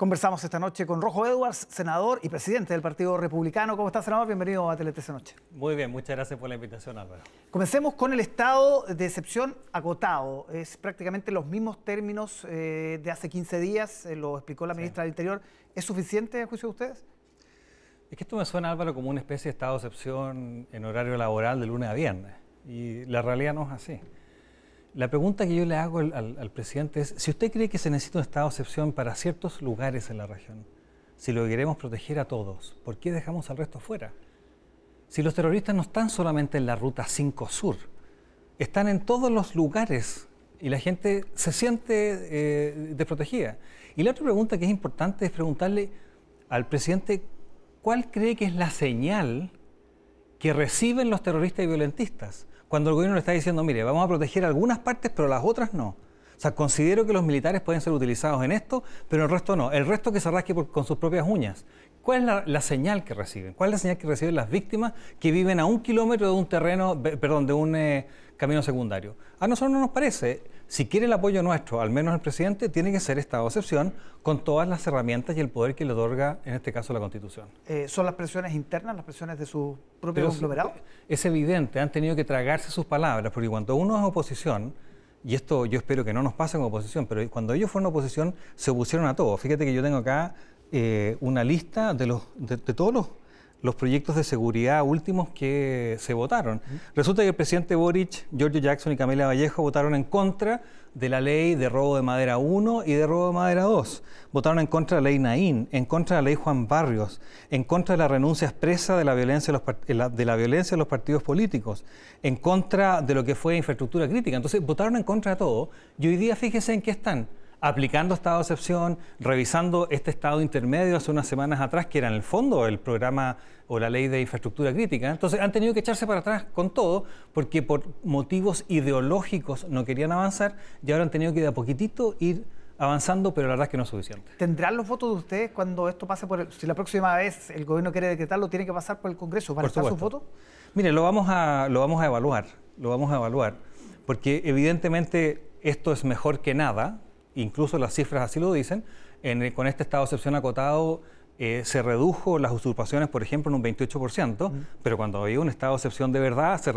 Conversamos esta noche con Rojo Edwards, senador y presidente del Partido Republicano. ¿Cómo está, senador? Bienvenido a TLT esta noche. Muy bien, muchas gracias por la invitación, Álvaro. Comencemos con el estado de excepción acotado. Es prácticamente los mismos términos de hace 15 días, lo explicó la ministra del Interior. ¿Es suficiente a juicio de ustedes? Es que esto me suena, Álvaro, como una especie de estado de excepción en horario laboral de lunes a viernes. Y la realidad no es así. La pregunta que yo le hago al presidente es, si usted cree que se necesita un estado de excepción para ciertos lugares en la región, si lo queremos proteger a todos, ¿por qué dejamos al resto fuera? Si los terroristas no están solamente en la Ruta 5 Sur, están en todos los lugares y la gente se siente desprotegida. Y la otra pregunta que es importante es preguntarle al presidente, ¿cuál cree que es la señal que reciben los terroristas y violentistas cuando el gobierno le está diciendo, mire, vamos a proteger algunas partes, pero las otras no? O sea, considero que los militares pueden ser utilizados en esto, pero el resto no. El resto que se rasque con sus propias uñas. ¿Cuál es la señal que reciben? ¿Cuál es la señal que reciben las víctimas que viven a 1 kilómetro de un terreno, perdón, de un camino secundario? A nosotros no nos parece. Si quiere el apoyo nuestro, al menos el presidente, tiene que ser estado de excepción con todas las herramientas y el poder que le otorga, en este caso, la Constitución. ¿Son las presiones internas, las presiones de su propio conglomerado? Es evidente, han tenido que tragarse sus palabras, porque cuando uno es oposición, y esto yo espero que no nos pase como oposición, pero cuando ellos fueron oposición se opusieron a todo. Fíjate que yo tengo acá una lista de todos los proyectos de seguridad últimos que se votaron. Resulta que el presidente Boric, Giorgio Jackson y Camila Vallejo votaron en contra de la ley de robo de madera 1 y de robo de madera 2. Votaron en contra de la ley Naín, en contra de la ley Juan Barrios, en contra de la renuncia expresa de la violencia de los partidos políticos, en contra de lo que fue infraestructura crítica. Entonces votaron en contra de todo y hoy día fíjese en qué están. Aplicando estado de excepción, revisando este estado intermedio hace unas semanas atrás, que era en el fondo el programa o la ley de infraestructura crítica. Entonces han tenido que echarse para atrás con todo, porque por motivos ideológicos no querían avanzar y ahora han tenido que de a poquitito ir avanzando, pero la verdad es que no es suficiente. ¿Tendrán los votos de ustedes cuando esto pase por si la próxima vez el gobierno quiere decretarlo, tiene que pasar por el Congreso? ¿Van a estar sus votos? Mire, lo vamos a evaluar, porque evidentemente esto es mejor que nada. Incluso las cifras así lo dicen. Con este estado de excepción acotado se redujo las usurpaciones, por ejemplo, en un 28%, pero cuando había un estado de excepción de verdad se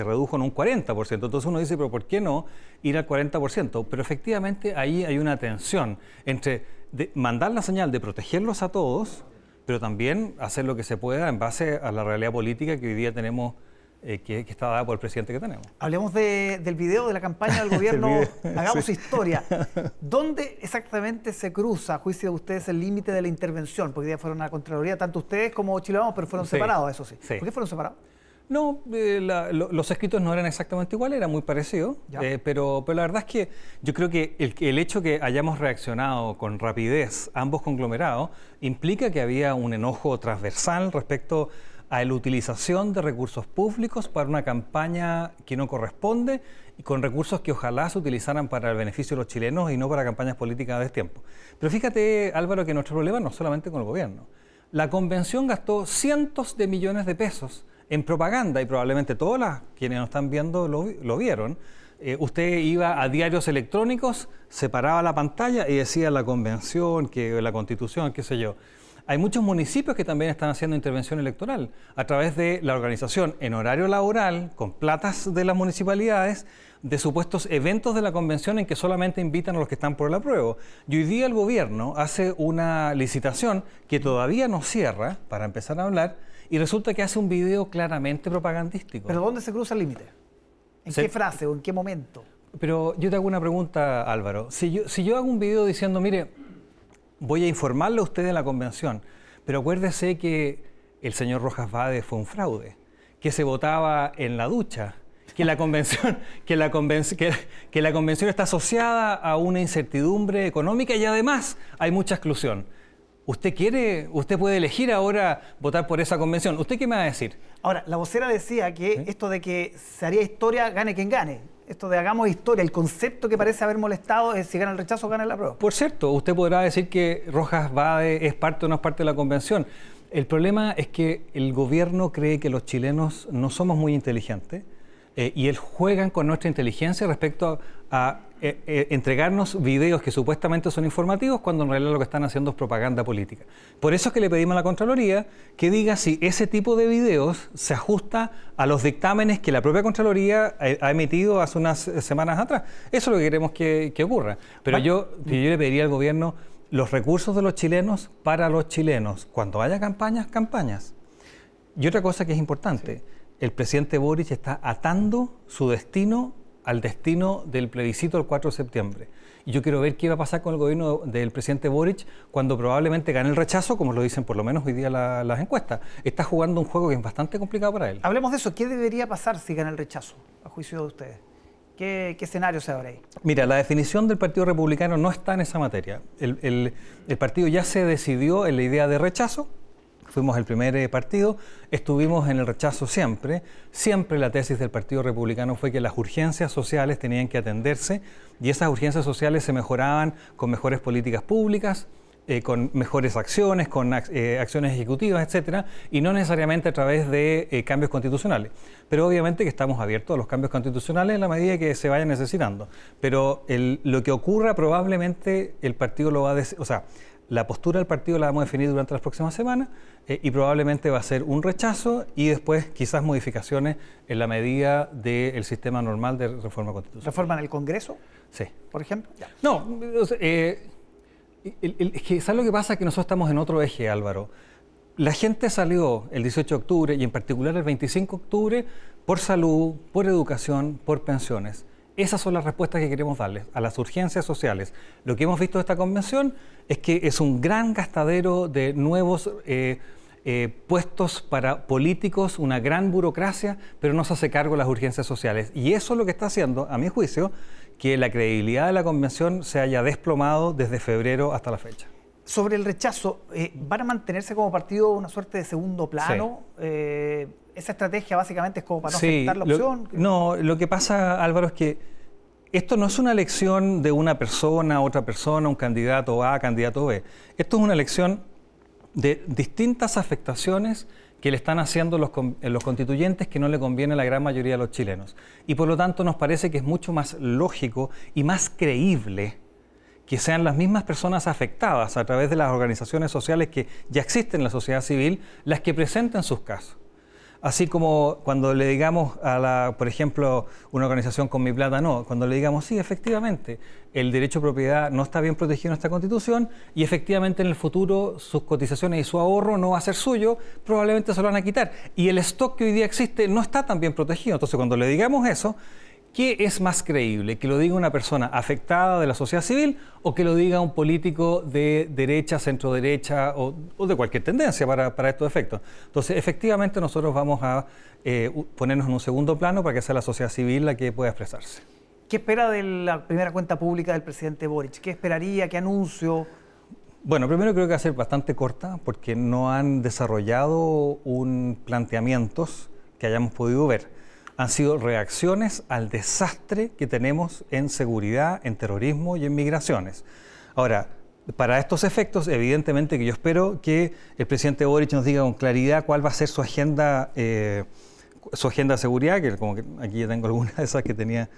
redujo en un 40%. Entonces uno dice, pero ¿por qué no ir al 40%? Pero efectivamente ahí hay una tensión entre mandar la señal de protegerlos a todos, pero también hacer lo que se pueda en base a la realidad política que hoy día tenemos, que está dada por el presidente que tenemos. Hablemos del video de la campaña del gobierno, hagamos historia. ¿Dónde exactamente se cruza, a juicio de ustedes, el límite de la intervención? Porque ya fueron a la Contraloría, tanto ustedes como Chile Vamos, pero fueron separados, eso sí. ¿Por qué fueron separados? No, los escritos no eran exactamente iguales, eran muy parecidos, pero la verdad es que yo creo que el hecho que hayamos reaccionado con rapidez ambos conglomerados implica que había un enojo transversal respecto a la utilización de recursos públicos para una campaña que no corresponde y con recursos que ojalá se utilizaran para el beneficio de los chilenos y no para campañas políticas de destiempo. Pero fíjate, Álvaro, que nuestro problema no es solamente con el gobierno. La convención gastó cientos de millones de pesos en propaganda y probablemente todas quienes nos están viendo lo vieron. Usted iba a diarios electrónicos, separaba la pantalla y decía la convención, que la constitución, qué sé yo. Hay muchos municipios que también están haciendo intervención electoral a través de la organización en horario laboral, con platas de las municipalidades, de supuestos eventos de la convención en que solamente invitan a los que están por el apruebo. Y hoy día el gobierno hace una licitación que todavía no cierra, para empezar a hablar, y resulta que hace un video claramente propagandístico. ¿Pero dónde se cruza el límite? ¿En qué frase o en qué momento? Pero yo te hago una pregunta, Álvaro. Si yo hago un video diciendo, mire, voy a informarle a usted de la convención, pero acuérdese que el señor Rojas Vade fue un fraude, que se votaba en la ducha, que la convención está asociada a una incertidumbre económica y además hay mucha exclusión. ¿Usted puede elegir ahora votar por esa convención? ¿Usted qué me va a decir? Ahora, la vocera decía que esto de que se haría historia, gane quien gane. Esto de hagamos historia, el concepto que parece haber molestado es si gana el rechazo o gana la prueba. Por cierto, usted podrá decir que Rojas Vade es parte o no es parte de la convención. El problema es que el gobierno cree que los chilenos no somos muy inteligentes y juegan con nuestra inteligencia respecto a entregarnos videos que supuestamente son informativos cuando en realidad lo que están haciendo es propaganda política. Por eso es que le pedimos a la Contraloría que diga si ese tipo de videos se ajusta a los dictámenes que la propia Contraloría ha emitido hace unas semanas atrás. Eso es lo que queremos que ocurra. Pero yo le pediría al gobierno los recursos de los chilenos para los chilenos. Cuando haya campañas, campañas. Y otra cosa que es importante, el presidente Boric está atando su destino al destino del plebiscito el 4 de septiembre. Y yo quiero ver qué va a pasar con el gobierno del presidente Boric cuando probablemente gane el rechazo, como lo dicen por lo menos hoy día las encuestas. Está jugando un juego que es bastante complicado para él. Hablemos de eso. ¿Qué debería pasar si gana el rechazo, a juicio de ustedes? ¿Qué escenario se abre ahí? Mira, la definición del Partido Republicano no está en esa materia. El partido ya se decidió en la idea de rechazo. Fuimos el primer partido, estuvimos en el rechazo siempre. Siempre la tesis del Partido Republicano fue que las urgencias sociales tenían que atenderse y esas urgencias sociales se mejoraban con mejores políticas públicas, con mejores acciones, con acciones ejecutivas, etcétera, y no necesariamente a través de cambios constitucionales. Pero obviamente que estamos abiertos a los cambios constitucionales en la medida que se vayan necesitando. Pero lo que ocurra probablemente el partido lo va a decir, o sea, la postura del partido la vamos a definir durante las próximas semanas y probablemente va a ser un rechazo y después quizás modificaciones en la medida del sistema normal de reforma constitucional. ¿Reforma en el Congreso? Sí. ¿Por ejemplo? Ya. No, es que ¿sabes lo que pasa? Que nosotros estamos en otro eje, Álvaro. La gente salió el 18 de octubre y en particular el 25 de octubre por salud, por educación, por pensiones. Esas son las respuestas que queremos darles a las urgencias sociales. Lo que hemos visto de esta convención es que es un gran gastadero de nuevos puestos para políticos, una gran burocracia, pero no se hace cargo de las urgencias sociales. Y eso es lo que está haciendo, a mi juicio, que la credibilidad de la convención se haya desplomado desde febrero hasta la fecha. Sobre el rechazo, ¿van a mantenerse como partido una suerte de segundo plano? Sí. ¿Esa estrategia básicamente es como para no aceptar la opción? No, lo que pasa, Álvaro, es que esto no es una elección de una persona, otra persona, un candidato A, candidato B. Esto es una elección de distintas afectaciones que le están haciendo los constituyentes que no le conviene a la gran mayoría de los chilenos. Y por lo tanto nos parece que es mucho más lógico y más creíble que sean las mismas personas afectadas a través de las organizaciones sociales que ya existen en la sociedad civil las que presenten sus casos. Así como cuando le digamos por ejemplo, una organización con Mi Plata No, cuando le digamos, sí, efectivamente, el derecho a propiedad no está bien protegido en esta Constitución y efectivamente en el futuro sus cotizaciones y su ahorro no va a ser suyo, probablemente se lo van a quitar. Y el stock que hoy día existe no está tan bien protegido. Entonces, cuando le digamos eso, ¿qué es más creíble? ¿Que lo diga una persona afectada de la sociedad civil o que lo diga un político de derecha, centro-derecha o de cualquier tendencia para estos efectos? Entonces, efectivamente, nosotros vamos a ponernos en un segundo plano para que sea la sociedad civil la que pueda expresarse. ¿Qué espera de la primera cuenta pública del presidente Boric? ¿Qué esperaría? ¿Qué anuncio? Bueno, primero creo que va a ser bastante corta porque no han desarrollado planteamientos que hayamos podido ver. Han sido reacciones al desastre que tenemos en seguridad, en terrorismo y en migraciones. Ahora, para estos efectos, evidentemente que yo espero que el presidente Boric nos diga con claridad cuál va a ser su agenda de seguridad, que como que aquí ya tengo algunas de esas que tenía,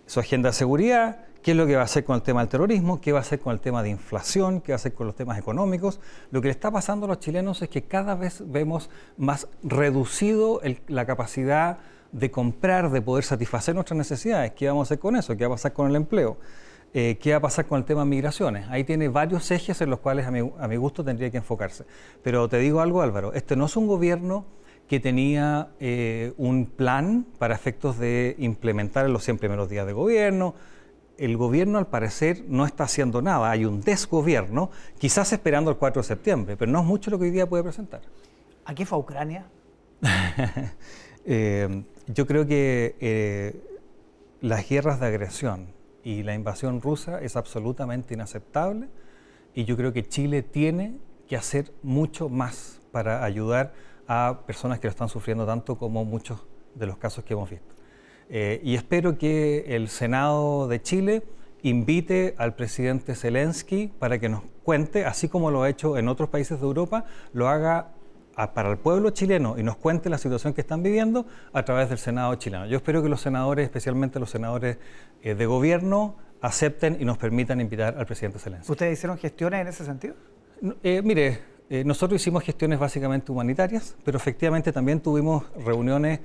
su agenda de seguridad, qué es lo que va a hacer con el tema del terrorismo, qué va a hacer con el tema de inflación, qué va a hacer con los temas económicos. Lo que le está pasando a los chilenos es que cada vez vemos más reducido la capacidad de comprar, de poder satisfacer nuestras necesidades. ¿Qué vamos a hacer con eso? ¿Qué va a pasar con el empleo? ¿Qué va a pasar con el tema de migraciones? Ahí tiene varios ejes en los cuales a mi gusto tendría que enfocarse. Pero te digo algo, Álvaro, este no es un gobierno que tenía un plan para efectos de implementar en los 100 primeros días de gobierno. El gobierno, al parecer, no está haciendo nada. Hay un desgobierno, quizás esperando el 4 de septiembre, pero no es mucho lo que hoy día puede presentar. ¿A qué fue a Ucrania? Yo creo que las guerras de agresión y la invasión rusa es absolutamente inaceptable y yo creo que Chile tiene que hacer mucho más para ayudar a personas que lo están sufriendo tanto como muchos de los casos que hemos visto. Y espero que el Senado de Chile invite al presidente Zelensky para que nos cuente, así como lo ha hecho en otros países de Europa, lo haga para el pueblo chileno y nos cuente la situación que están viviendo a través del Senado chileno. Yo espero que los senadores, especialmente los senadores de gobierno, acepten y nos permitan invitar al presidente Zelensky. ¿Ustedes hicieron gestiones en ese sentido? Mire, nosotros hicimos gestiones básicamente humanitarias, pero efectivamente también tuvimos reuniones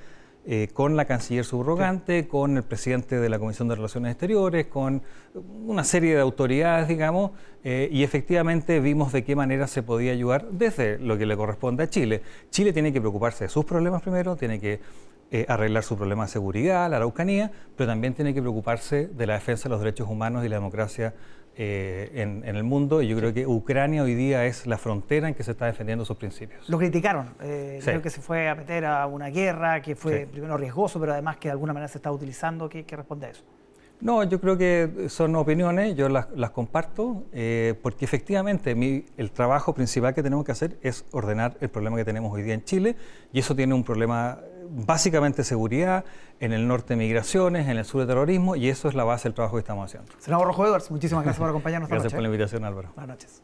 con la canciller subrogante, sí, con el presidente de la Comisión de Relaciones Exteriores, con una serie de autoridades, digamos, y efectivamente vimos de qué manera se podía ayudar desde lo que le corresponde a Chile. Chile tiene que preocuparse de sus problemas primero, tiene que arreglar su problema de seguridad, la Araucanía, pero también tiene que preocuparse de la defensa de los derechos humanos y la democracia en el mundo, y yo creo que Ucrania hoy día es la frontera en que se está defendiendo sus principios. Lo criticaron, sí, creo que se fue a meter a una guerra que fue, sí, primero riesgoso, pero además que de alguna manera se está utilizando. ¿Qué responde a eso? No, yo creo que son opiniones, yo las comparto, porque efectivamente el trabajo principal que tenemos que hacer es ordenar el problema que tenemos hoy día en Chile, y eso tiene un problema básicamente seguridad, en el norte migraciones, en el sur de terrorismo, y eso es la base del trabajo que estamos haciendo. Senador Rojo Edwards, muchísimas gracias por acompañarnos esta noche. Gracias por la invitación, Álvaro. Buenas noches.